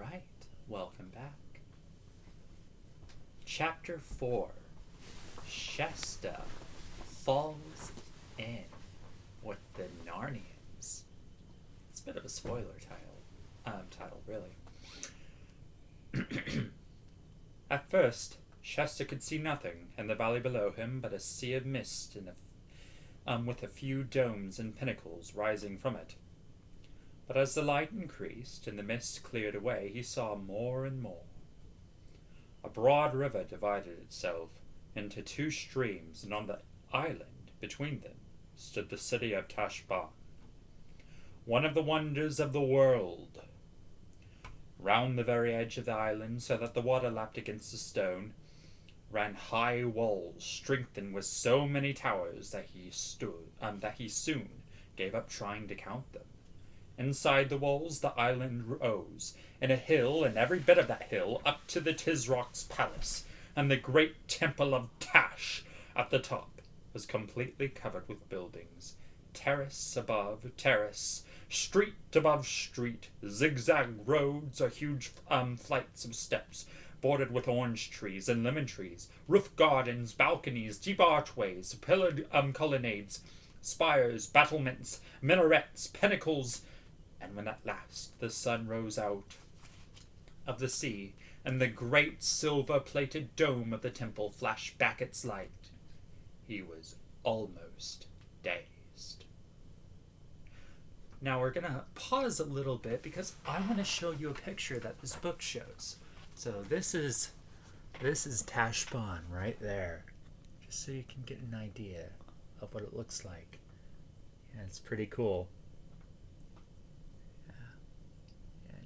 Alright, welcome back. Chapter 4 Shasta falls in with the Narnians. It's a bit of a spoiler title, really. At first, Shasta could see nothing in the valley below him but a sea of mist with a few domes and pinnacles rising from it. But as the light increased and the mist cleared away, he saw more and more. A broad river divided itself into two streams, and on the island between them stood the city of Tashbaan, one of the wonders of the world. Round the very edge of the island, so that the water lapped against the stone, ran high walls, strengthened with so many towers that he soon gave up trying to count them. Inside the walls the island rose, in a hill, and every bit of that hill up to the Tisroc's palace, and the great temple of Tash at the top was completely covered with buildings, terrace above terrace, street above street, zigzag roads or huge flights of steps, bordered with orange trees and lemon trees, roof gardens, balconies, deep archways, pillared colonnades, spires, battlements, minarets, pinnacles. And when at last the sun rose out of the sea, and the great silver-plated dome of the temple flashed back its light, he was almost dazed. Now we're going to pause a little bit because I want to show you a picture that this book shows. So this is Tashbaan right there, just so you can get an idea of what it looks like. Yeah, it's pretty cool.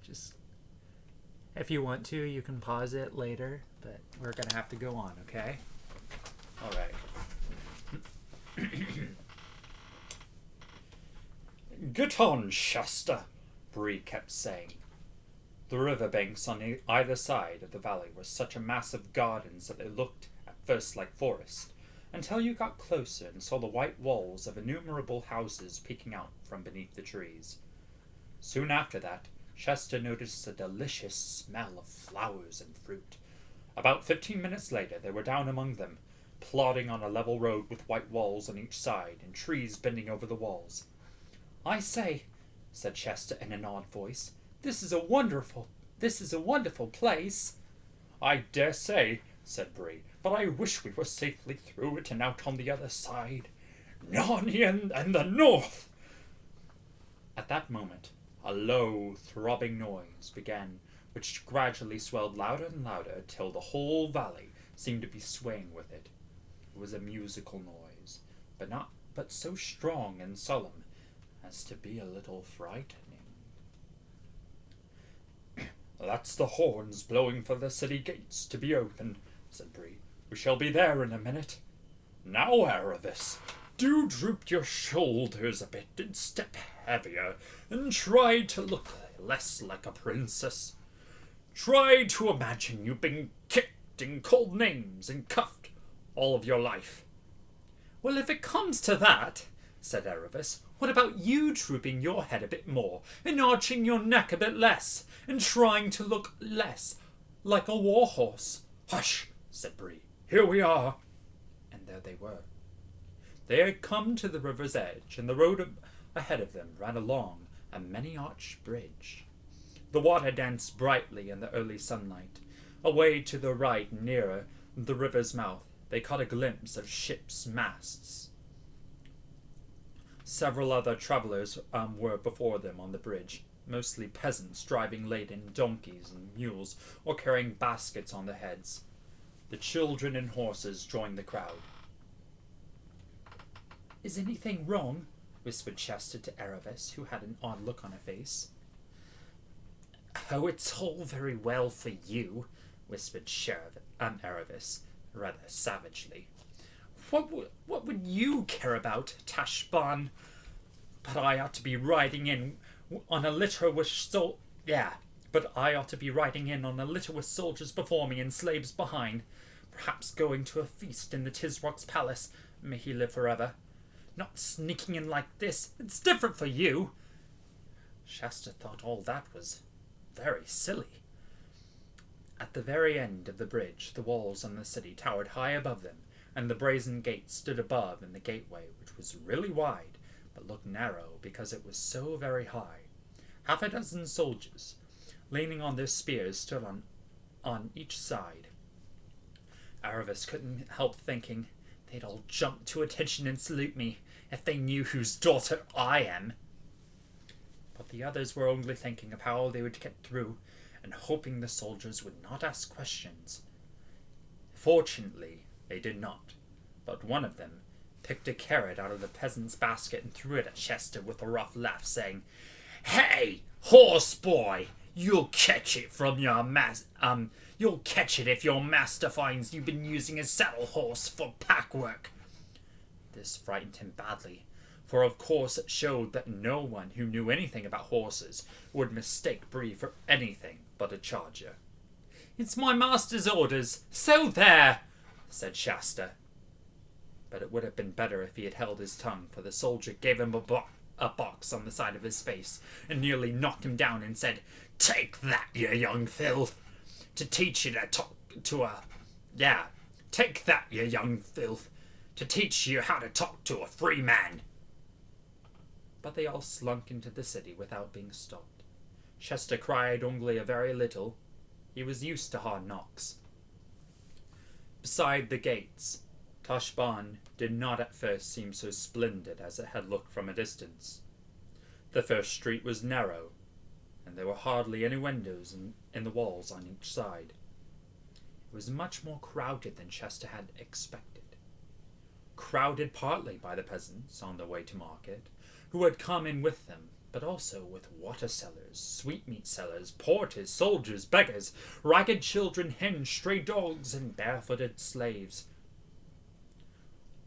Just, if you want to, you can pause it later, but we're going to have to go on, okay? All right. Get on, Shasta, Bree kept saying. The riverbanks on either side of the valley were such a mass of gardens that they looked at first like forest, until you got closer and saw the white walls of innumerable houses peeking out from beneath the trees. Soon after that, Shasta noticed a delicious smell of flowers and fruit. About 15 minutes later, they were down among them, plodding on a level road with white walls on each side and trees bending over the walls. I say, said Shasta in an odd voice, this is a wonderful place. I dare say, said Bree, but I wish we were safely through it and out on the other side. Narnia and the north! At that moment, a low, throbbing noise began, which gradually swelled louder and louder till the whole valley seemed to be swaying with it. It was a musical noise, but so strong and solemn as to be a little frightening. That's the horns blowing for the city gates to be opened, said Bree. We shall be there in a minute. Now, Aravis, do droop your shoulders a bit and step heavier, and try to look less like a princess. Try to imagine you've been kicked and called names and cuffed all of your life. Well, if it comes to that, said Aravis, what about you drooping your head a bit more, and arching your neck a bit less, and trying to look less like a warhorse? Hush, said Bree. Here we are. And there they were. They had come to the river's edge, and the road ahead of them ran along a many-arched bridge. The water danced brightly in the early sunlight. Away to the right, nearer the river's mouth, they caught a glimpse of ships' masts. Several other travellers were before them on the bridge, mostly peasants driving laden donkeys and mules or carrying baskets on their heads. The children and horses joined the crowd. Is anything wrong? Whispered Shasta to Aravis, who had an odd look on her face. Oh, it's all very well for you, whispered Aravis, rather savagely. What would you care about, Tashbaan? But I ought to be riding in on a litter with soldiers before me and slaves behind, perhaps going to a feast in the Tisroc's palace. May he live forever. Not sneaking in like this. It's different for you. Shasta thought all that was very silly. At the very end of the bridge, the walls on the city towered high above them, and the brazen gate stood above in the gateway, which was really wide, but looked narrow because it was so very high. Half a dozen soldiers, leaning on their spears, stood on each side. Aravis couldn't help thinking, they'd all jump to attention and salute me if they knew whose daughter I am. But the others were only thinking of how they would get through and hoping the soldiers would not ask questions. Fortunately, they did not, but one of them picked a carrot out of the peasant's basket and threw it at Chester with a rough laugh, saying, "Hey, horse boy, you'll catch it from your you'll catch it if your master finds you've been using a saddle horse for pack work." This frightened him badly, for of course it showed that no one who knew anything about horses would mistake Bree for anything but a charger. "It's my master's orders, so there," said Shasta. But it would have been better if he had held his tongue, for the soldier gave him a box on the side of his face and nearly knocked him down and said, "Take that, you young filth, to teach you to talk to a... Yeah, take that, you young filth, to teach you how to talk to a free man." But they all slunk into the city without being stopped. Chester cried only a very little. He was used to hard knocks. Beside the gates, Tashbaan did not at first seem so splendid as it had looked from a distance. The first street was narrow, and there were hardly any windows in the walls on each side. It was much more crowded than Chester had expected. Crowded partly by the peasants on their way to market, who had come in with them, but also with water sellers, sweetmeat sellers, porters, soldiers, beggars, ragged children, hens, stray dogs, and barefooted slaves.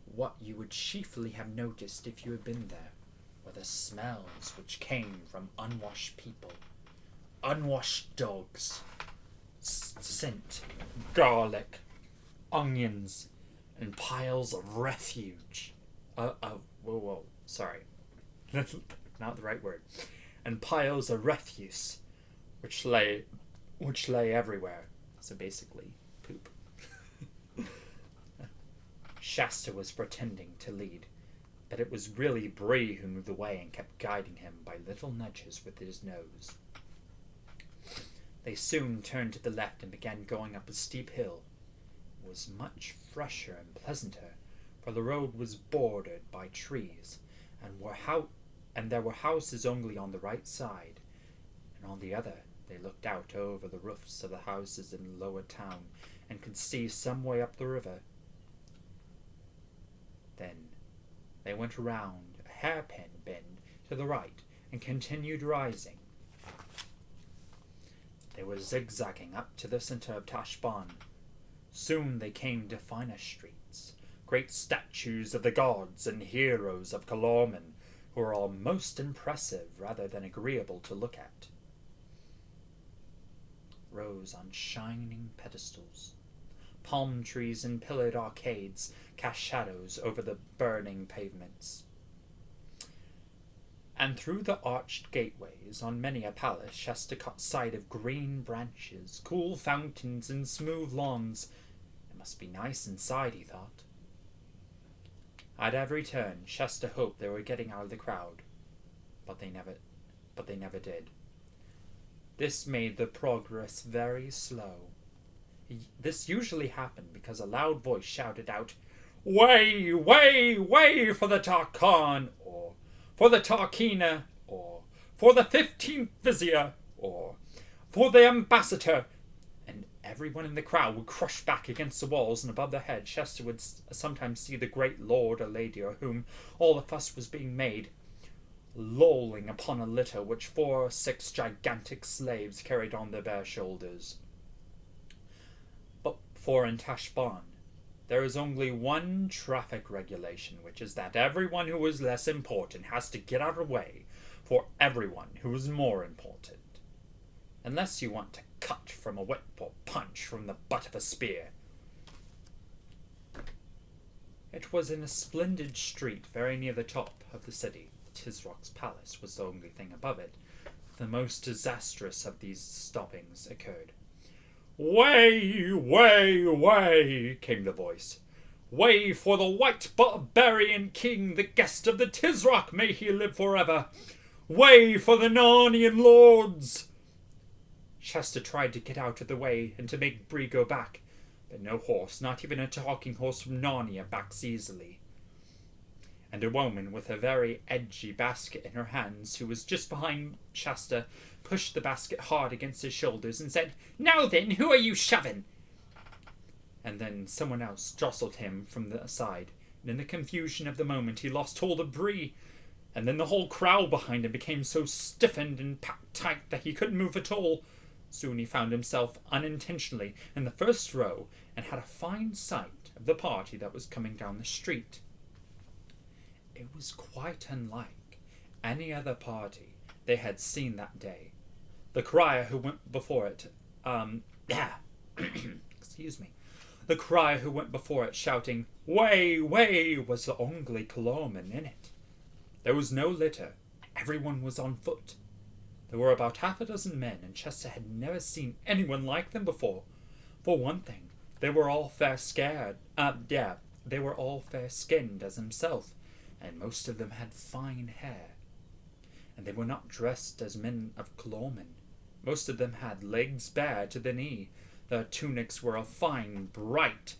What you would chiefly have noticed if you had been there were the smells which came from unwashed people, unwashed dogs, scent, garlic, onions, and piles of refuse. Sorry. Not the right word. And piles of refuse, which lay everywhere. So basically, poop. Shasta was pretending to lead, but it was really Bree who moved the way and kept guiding him by little nudges with his nose. They soon turned to the left and began going up a steep hill. It was much fresher and pleasanter, for the road was bordered by trees, and there were houses only on the right side, and on the other they looked out over the roofs of the houses in the lower town and could see some way up the river. Then they went around a hairpin bend to the right and continued rising. They were zigzagging up to the center of Tashbaan. Soon they came to finer streets, great statues of the gods and heroes of Calormen, who were all most impressive rather than agreeable to look at, rose on shining pedestals. Palm trees and pillared arcades cast shadows over the burning pavements. And through the arched gateways on many a palace Shasta caught sight of green branches, cool fountains, and smooth lawns. It must be nice inside, he thought. At every turn, Shasta hoped they were getting out of the crowd, but they never did. This made the progress very slow. This usually happened because a loud voice shouted out, "Way, way, way for the Tarkhan," or "For the Tarkina," or "For the 15th Vizier," or "For the Ambassador," and everyone in the crowd would crush back against the walls, and above their head Chester would sometimes see the great lord or lady of whom all the fuss was being made, lolling upon a litter which 4 or 6 gigantic slaves carried on their bare shoulders. For in Tashbaan, there is only one traffic regulation, which is that everyone who is less important has to get out of the way for everyone who is more important, unless you want to cut from a whip or punch from the butt of a spear. It was in a splendid street very near the top of the city. Tisrock's palace was the only thing above it. The most disastrous of these stoppings occurred. "Way, way, way," came the voice. "Way for the white barbarian king, the guest of the Tisroc, may he live forever! Way for the Narnian lords!" Shasta tried to get out of the way and to make Bree go back, but no horse, not even a talking horse from Narnia, backs easily. And a woman with a very edgy basket in her hands, who was just behind Shasta, pushed the basket hard against his shoulders and said, "Now then, who are you shoving?" And then someone else jostled him from the side, and in the confusion of the moment he lost hold of Bree, and then the whole crowd behind him became so stiffened and packed tight that he couldn't move at all. Soon he found himself unintentionally in the first row and had a fine sight of the party that was coming down the street. It was quite unlike any other party they had seen that day. The crier who went before it, excuse me, the crier who went before it shouting, "Way, way," was the only Coloman in it. There was no litter. Everyone was on foot. There were about half a dozen men, and Chester had never seen anyone like them before. For one thing, they were all fair-skinned as himself, and most of them had fine hair. And they were not dressed as men of Coloman. Most of them had legs bare to the knee. Their tunics were of fine, bright,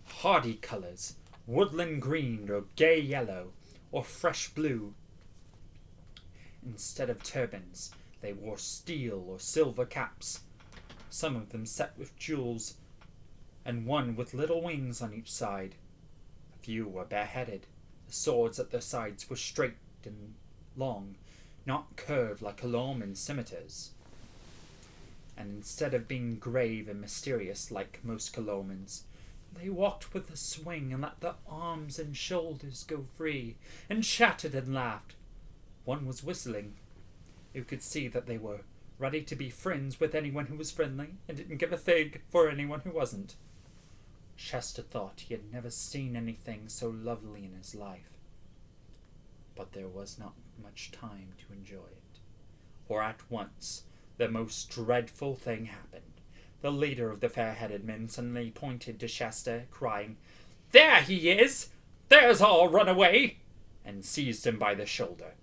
hardy colours, woodland green or gay yellow, or fresh blue. Instead of turbans, they wore steel or silver caps, some of them set with jewels, and one with little wings on each side. A few were bareheaded. The swords at their sides were straight and long, not curved like Coloman scimitars. And instead of being grave and mysterious like most Colomans, they walked with a swing and let their arms and shoulders go free, and chatted and laughed. One was whistling. You could see that they were ready to be friends with anyone who was friendly, and didn't give a fig for anyone who wasn't. Chester thought he had never seen anything so lovely in his life. But there was not much time to enjoy it, for at once the most dreadful thing happened. The leader of the fair-headed men suddenly pointed to Shasta, crying, "There he is! There's our runaway!" and seized him by the shoulder.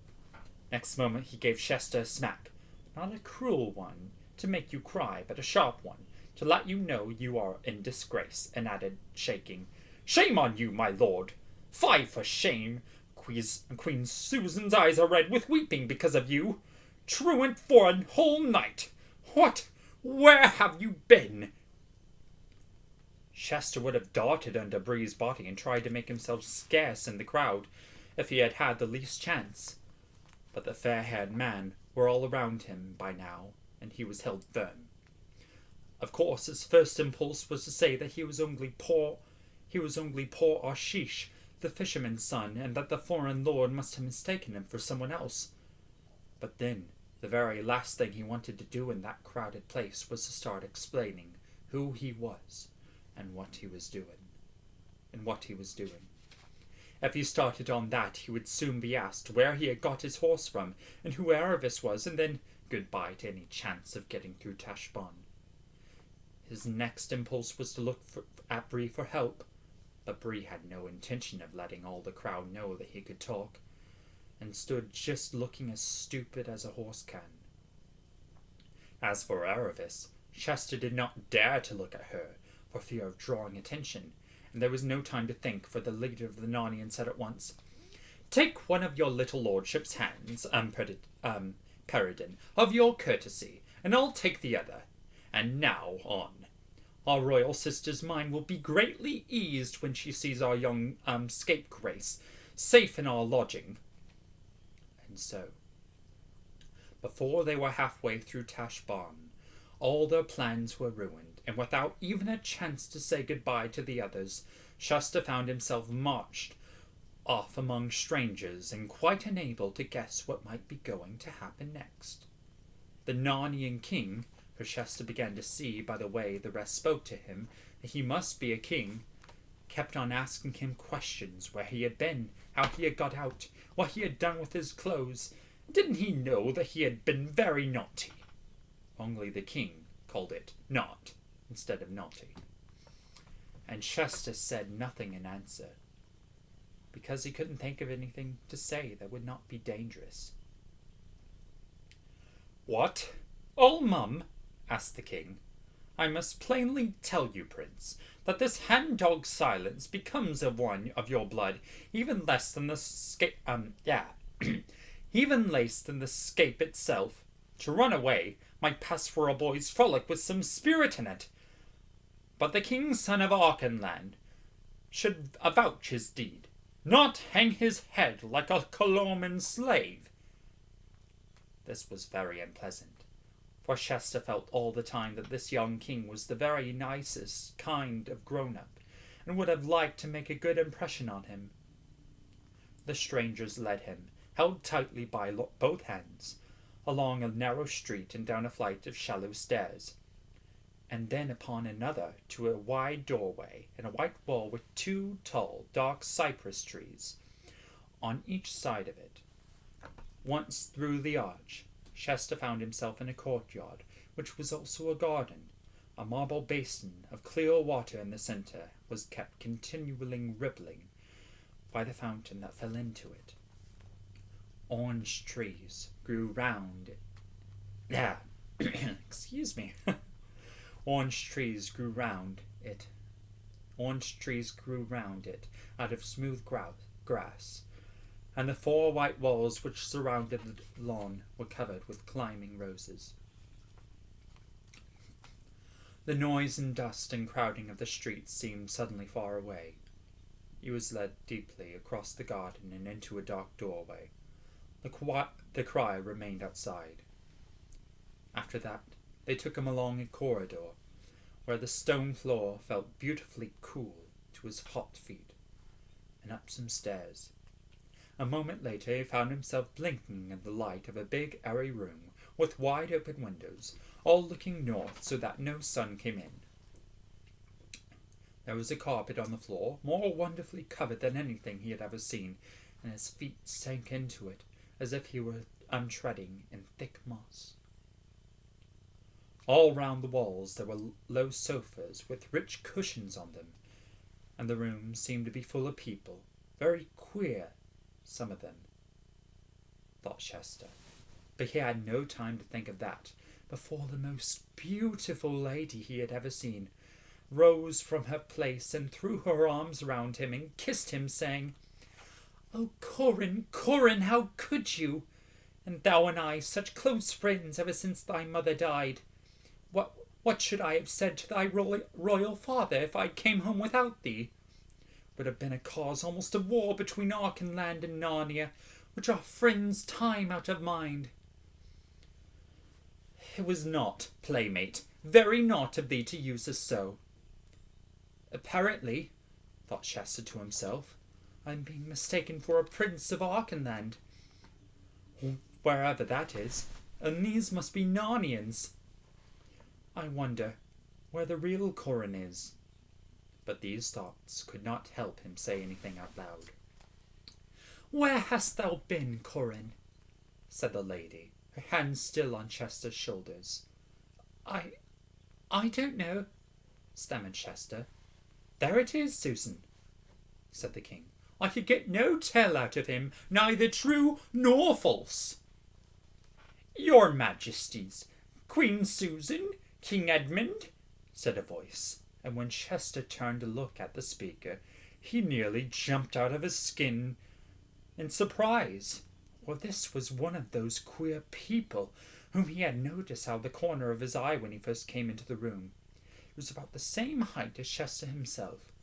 Next moment he gave Shasta a smack, not a cruel one to make you cry, but a sharp one to let you know you are in disgrace, and added, shaking, "Shame on you, my lord! Fie for shame! Queen Susan's eyes are red with weeping because of you. Truant for a whole night! What? Where have you been?" Shasta would have darted under Bree's body and tried to make himself scarce in the crowd if he had had the least chance. But the fair-haired men were all around him by now, and he was held firm. Of course, his first impulse was to say that he was only poor Ashish, the fisherman's son, and that the foreign lord must have mistaken him for someone else. But then, the very last thing he wanted to do in that crowded place was to start explaining who he was and what he was doing. If he started on that, he would soon be asked where he had got his horse from, and who Aravis was, and then goodbye to any chance of getting through Tashbaan. His next impulse was to look at Bree for help, but Bree had no intention of letting all the crowd know that he could talk, and stood just looking as stupid as a horse can. As for Aravis, Shasta did not dare to look at her for fear of drawing attention, and there was no time to think, for the leader of the Narnians said at once, "Take one of your little lordship's hands, Peridin, of your courtesy, and I'll take the other. And now on. Our royal sister's mind will be greatly eased when she sees our young scapegrace safe in our lodging." And so, before they were halfway through Tashbaan, all their plans were ruined, and without even a chance to say goodbye to the others, Shasta found himself marched off among strangers and quite unable to guess what might be going to happen next. The Narnian king, for Shasta began to see by the way the rest spoke to him that he must be a king, kept on asking him questions: where he had been, how he had got out, what he had done with his clothes. Didn't he know that he had been very naughty? Only the king called it not instead of naughty. And Chester said nothing in answer, because he couldn't think of anything to say that would not be dangerous. "What? All mum?" asked the king. "I must plainly tell you, Prince, that this hand-dog silence becomes of one of your blood even less than the even less than the scape itself. To run away might pass for a boy's frolic with some spirit in it. But the king's son of Auchenland should avouch his deed, not hang his head like a Colorman slave." This was very unpleasant, for Chester felt all the time that this young king was the very nicest kind of grown-up, and would have liked to make a good impression on him. The strangers led him, held tightly by both hands, along a narrow street and down a flight of shallow stairs, and then upon another to a wide doorway in a white wall with 2 tall, dark cypress trees on each side of it. Once through the arch, Chester found himself in a courtyard, which was also a garden. A marble basin of clear water in the centre was kept continually rippling by the fountain that fell into it. Orange trees grew round it. Excuse me. Orange trees grew round it out of smooth grass, and the 4 white walls which surrounded the lawn were covered with climbing roses. The noise and dust and crowding of the streets seemed suddenly far away. He was led deeply across the garden and into a dark doorway. The cry remained outside. After that, they took him along a corridor, where the stone floor felt beautifully cool to his hot feet, and up some stairs. A moment later he found himself blinking in the light of a big, airy room with wide open windows, all looking north so that no sun came in. There was a carpet on the floor, more wonderfully covered than anything he had ever seen, and his feet sank into it as if he were treading in thick moss. All round the walls there were low sofas with rich cushions on them, and the room seemed to be full of people, very queer, some of them, thought Chester. But he had no time to think of that before the most beautiful lady he had ever seen rose from her place and threw her arms round him and kissed him, saying, "Oh, Corin, Corin, how could you? And thou and I such close friends ever since thy mother died. What should I have said to thy royal father if I came home without thee? Would have been a cause almost of war between Auchenland and Narnia, which are friends time out of mind. It was not, playmate, very naught of thee to use us so. Apparently, thought Chester to himself, I am being mistaken for a prince of Auchenland, wherever that is, and these must be Narnians. I wonder where the real Corin is." But these thoughts could not help him say anything out loud. "Where hast thou been, Corin?" said the lady, her hand still on Chester's shoulders. I don't know," stammered Chester. "There it is, Susan," said the king. "I could get no tell out of him, neither true nor false." "Your Majesties, Queen Susan, King Edmund," said a voice, and when Chester turned to look at the speaker, he nearly jumped out of his skin in surprise, for this was one of those queer people whom he had noticed out of the corner of his eye when he first came into the room. He was about the same height as Chester himself.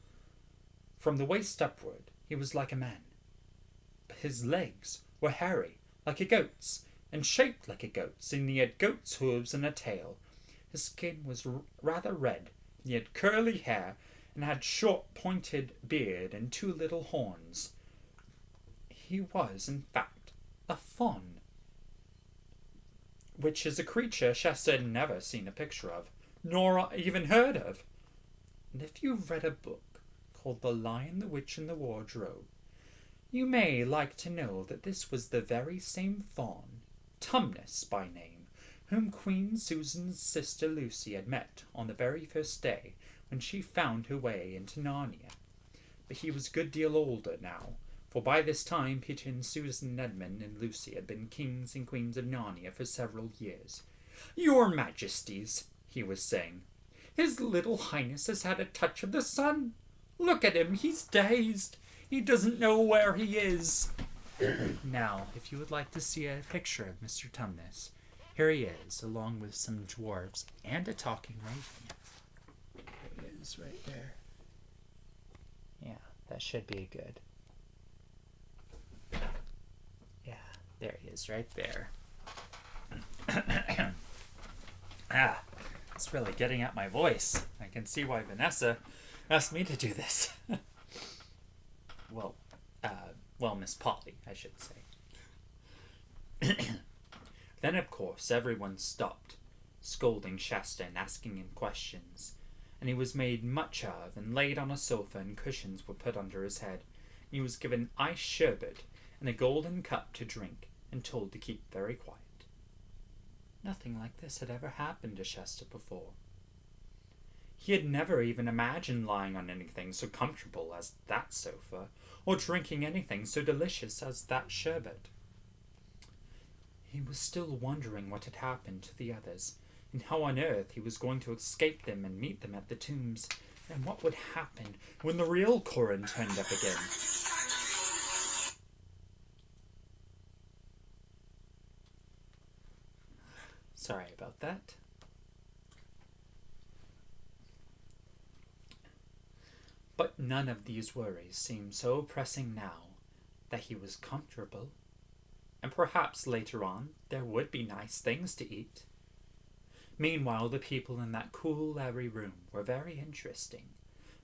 From the waist upward he was like a man, but his legs were hairy, like a goat's, and shaped like a goat's, and he had goat's hooves and a tail. His skin was rather red, he had curly hair, and had short pointed beard and 2 little horns. He was, in fact, a faun, which is a creature Chester had never seen a picture of, nor even heard of. And if you've read a book called The Lion, the Witch, and the Wardrobe, you may like to know that this was the very same faun, Tumnus by name, whom Queen Susan's sister Lucy had met on the very first day when she found her way into Narnia. But he was a good deal older now, for by this time Peter and Susan, Edmund and Lucy had been kings and queens of Narnia for several years. "Your Majesties," he was saying, "His little Highness has had a touch of the sun. Look at him, he's dazed. He doesn't know where he is." Now, if you would like to see a picture of Mr. Tumnus, here he is, along with some dwarves and a talking raven. There he is, right there. Yeah, that should be good. Yeah, there he is, right there. It's really getting at my voice. I can see why Vanessa asked me to do this. Well, Miss Polly, I should say. Then, of course, everyone stopped, scolding Shasta and asking him questions, and he was made much of and laid on a sofa, and cushions were put under his head, and he was given ice sherbet and a golden cup to drink, and told to keep very quiet. Nothing like this had ever happened to Shasta before. He had never even imagined lying on anything so comfortable as that sofa, or drinking anything so delicious as that sherbet. He was still wondering what had happened to the others, and how on earth he was going to escape them and meet them at the tombs, and what would happen when the real Corin turned up again. Sorry about that. But none of these worries seemed so pressing now that he was comfortable, and perhaps later on there would be nice things to eat. Meanwhile, the people in that cool, airy room were very interesting.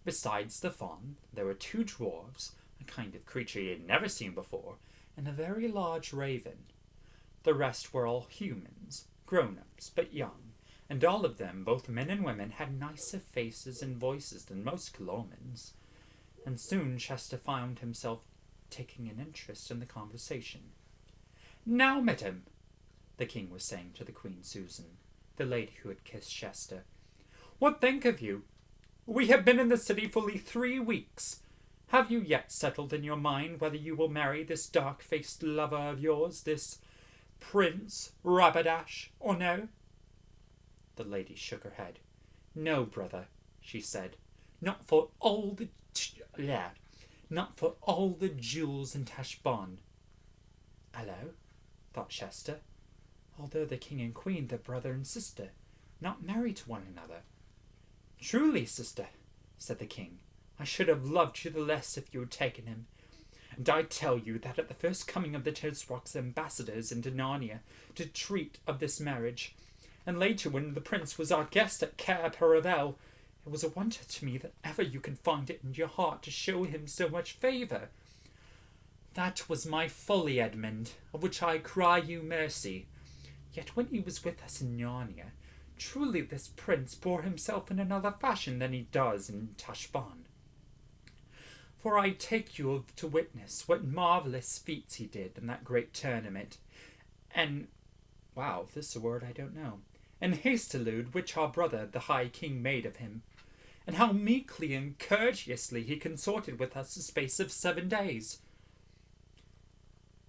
Besides the fawn, there were 2 dwarves, a kind of creature he had never seen before, and a very large raven. The rest were all humans, grown-ups, but young, and all of them, both men and women, had nicer faces and voices than most Kilormans, and soon Shasta found himself taking an interest in the conversation. "Now, madam," the king was saying to the Queen Susan, the lady who had kissed Shasta, "what think of you? We have been in the city fully 3 weeks. Have you yet settled in your mind whether you will marry this dark-faced lover of yours, this Prince Rabadash, or no?" The lady shook her head. "No, brother," she said, not for all the jewels in Tashbaan." "Hello," thought Shasta. "Although the king and queen, they're brother and sister, not married to one another." "Truly, sister," said the king, "I should have loved you the less if you had taken him. And I tell you that at the first coming of the Toadstock's ambassadors into Narnia to treat of this marriage, and later when the prince was our guest at Cair Paravel, it was a wonder to me that ever you could find it in your heart to show him so much favour. That was my folly, Edmund, of which I cry you mercy. Yet when he was with us in Narnia, truly this prince bore himself in another fashion than he does in Tashbaan. For I take you to witness what marvellous feats he did in that great tournament, and, wow, this is a word I don't know, and hastelude which our brother the High King made of him, and how meekly and courteously he consorted with us the space of 7 days.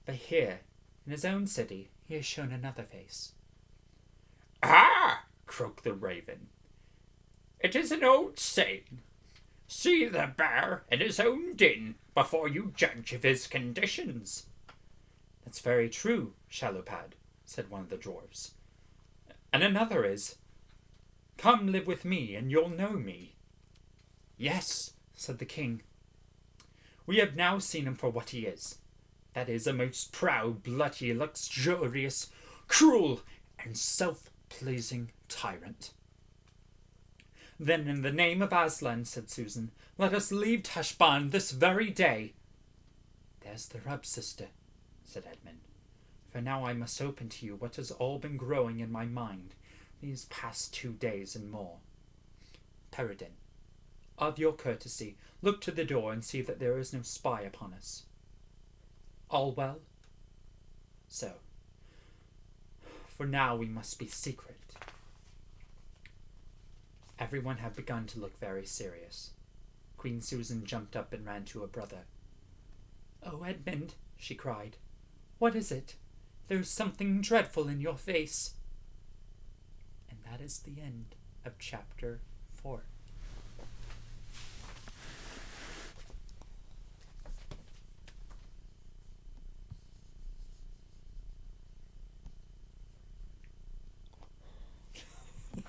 But here, in his own city, he has shown another face." "Ah!" croaked the raven. "It is an old saying. See the bear in his own den before you judge of his conditions." "That's very true, Shalopad," said one of the dwarves. "And another is, 'Come live with me, and you'll know me.'" "Yes," said the king. "We have now seen him for what he is. That is, a most proud, bloody, luxurious, cruel, and self-pleasing tyrant." "Then, in the name of Aslan," said Susan, "let us leave Tashbaan this very day." "There's the rub, sister," said Edmund. "For now I must open to you what has all been growing in my mind these past 2 days and more. Peregrine, of your courtesy, look to the door and see that there is no spy upon us. All well?" So, For now we must be secret." Everyone had begun to look very serious. Queen Susan jumped up and ran to her brother. "Oh, Edmund," she cried, "what is it? There is something dreadful in your face." And that is the end of chapter 4.